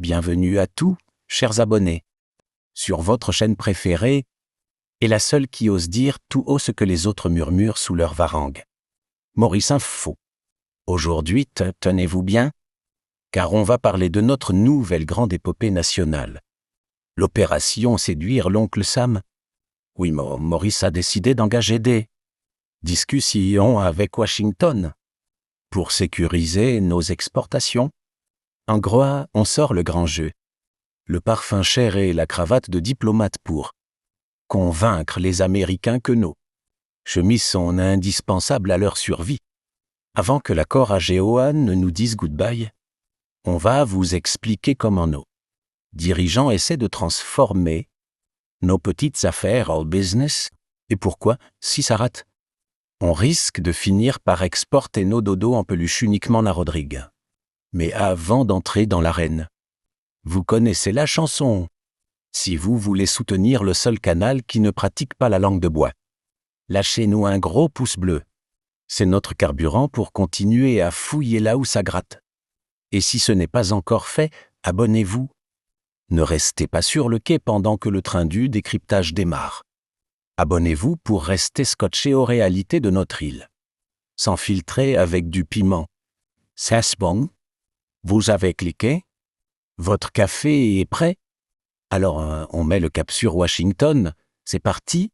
Bienvenue à tous, chers abonnés. Sur votre chaîne préférée, est la seule qui ose dire tout haut ce que les autres murmurent sous leur varangue. Maurice Info. Aujourd'hui, tenez-vous bien, car on va parler de notre nouvelle grande épopée nationale. L'opération séduire l'oncle Sam. Oui, Maurice a décidé d'engager des discussions avec Washington pour sécuriser nos exportations. En gros, on sort le grand jeu. Le parfum cher et la cravate de diplomate pour convaincre les Américains que nos chemises sont indispensables à leur survie. Avant que l'accord AGOA ne nous dise goodbye, on va vous expliquer comment nos dirigeants essaient de transformer nos petites affaires en business et pourquoi, si ça rate, on risque de finir par exporter nos dodos en peluche uniquement à Rodrigue. Mais avant d'entrer dans l'arène, vous connaissez la chanson. Si vous voulez soutenir le seul canal qui ne pratique pas la langue de bois, lâchez-nous un gros pouce bleu. C'est notre carburant pour continuer à fouiller là où ça gratte. Et si ce n'est pas encore fait, abonnez-vous. Ne restez pas sur le quai pendant que le train du décryptage démarre. Abonnez-vous pour rester scotché aux réalités de notre île. Sans filtrer avec du piment. C'est bon? Vous avez cliqué? Votre café est prêt? Alors, on met le cap sur Washington. C'est parti?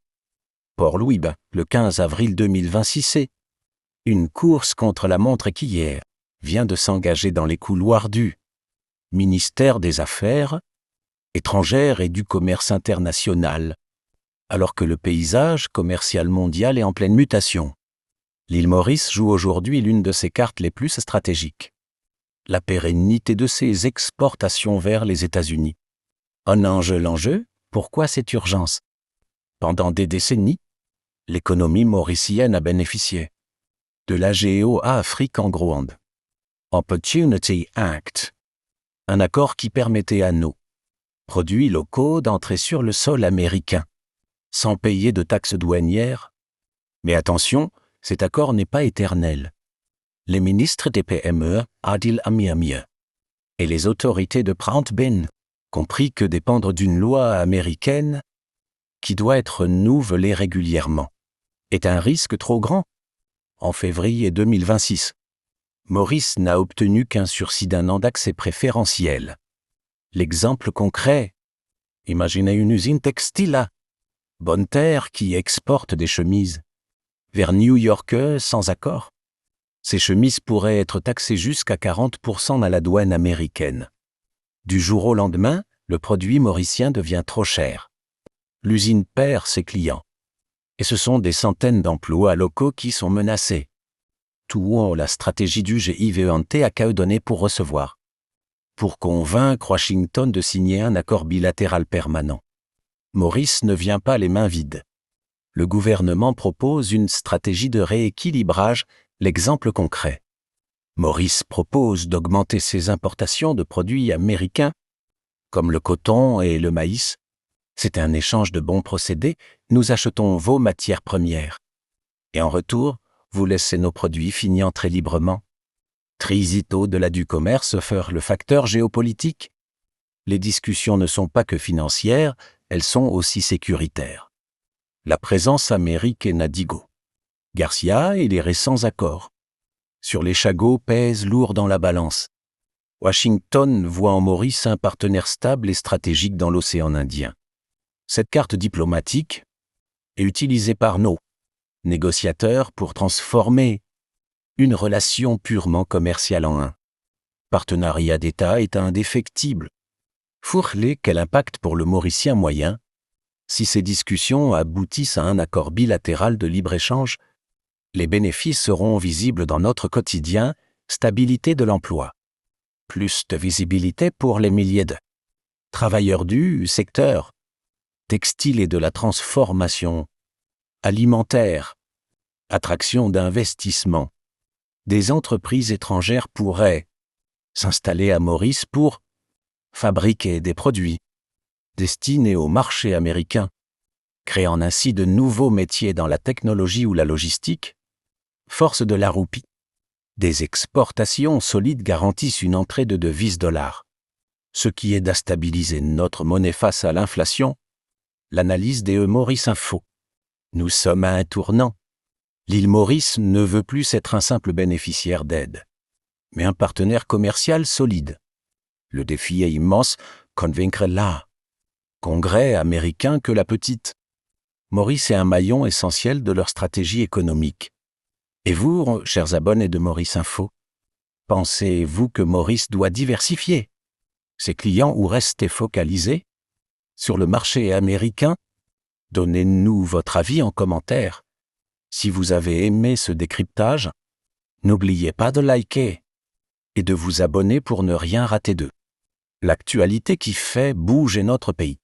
Port-Louis, le 15 avril 2026. Une course contre la montre qui hier vient de s'engager dans les couloirs du ministère des Affaires étrangères et du commerce international, alors que le paysage commercial mondial est en pleine mutation. L'île Maurice joue aujourd'hui l'une de ses cartes les plus stratégiques. La pérennité de ses exportations vers les États-Unis. L'enjeu, pourquoi cette urgence? Pendant des décennies, l'économie mauricienne a bénéficié de l'AGOA Afrique England Opportunity Act, un accord qui permettait à nos produits locaux d'entrer sur le sol américain, sans payer de taxes douanières. Mais attention, cet accord n'est pas éternel. Les ministres des PME, Adil Amir, et les autorités de Port Ben, compris que dépendre d'une loi américaine qui doit être renouvelée régulièrement, est un risque trop grand. En février 2026, Maurice n'a obtenu qu'un sursis d'un an d'accès préférentiel. L'exemple concret, imaginez une usine textile à Bonne Terre qui exporte des chemises vers New York sans accord. Ces chemises pourraient être taxées jusqu'à 40% à la douane américaine. Du jour au lendemain, le produit mauricien devient trop cher. L'usine perd ses clients. Et ce sont des centaines d'emplois locaux qui sont menacés. Tout la stratégie du GIVENT a qu'à donner pour recevoir. Pour convaincre Washington de signer un accord bilatéral permanent. Maurice ne vient pas les mains vides. Le gouvernement propose une stratégie de rééquilibrage. L'exemple concret. Maurice propose d'augmenter ses importations de produits américains, comme le coton et le maïs. C'est un échange de bons procédés, nous achetons vos matières premières. Et en retour, vous laissez nos produits finir très librement. Trisito de la du commerce faire le facteur géopolitique. Les discussions ne sont pas que financières, elles sont aussi sécuritaires. La présence américaine à Digo. Garcia et les récents accords. Sur les chagots pèsent lourd dans la balance. Washington voit en Maurice un partenaire stable et stratégique dans l'océan Indien. Cette carte diplomatique est utilisée par nos négociateurs pour transformer une relation purement commerciale en un partenariat d'État est indéfectible. Fourlé, quel impact pour le Mauricien moyen si ces discussions aboutissent à un accord bilatéral de libre-échange? Les bénéfices seront visibles dans notre quotidien, stabilité de l'emploi. Plus de visibilité pour les milliers de travailleurs du secteur textile et de la transformation alimentaire. Attraction d'investissement. Des entreprises étrangères pourraient s'installer à Maurice pour fabriquer des produits destinés au marché américain, créant ainsi de nouveaux métiers dans la technologie ou la logistique. Force de la roupie. Des exportations solides garantissent une entrée de devises dollars. Ce qui aide à stabiliser notre monnaie face à l'inflation. L'analyse des Maurice Info. Nous sommes à un tournant. L'île Maurice ne veut plus être un simple bénéficiaire d'aide, mais un partenaire commercial solide. Le défi est immense, convaincre la Congrès américain que la petite Maurice est un maillon essentiel de leur stratégie économique. Et vous, chers abonnés de Maurice Info, pensez-vous que Maurice doit diversifier ses clients ou rester focalisé sur le marché américain? Donnez-nous votre avis en commentaire. Si vous avez aimé ce décryptage, n'oubliez pas de liker et de vous abonner pour ne rien rater d'eux. L'actualité qui fait bouger notre pays.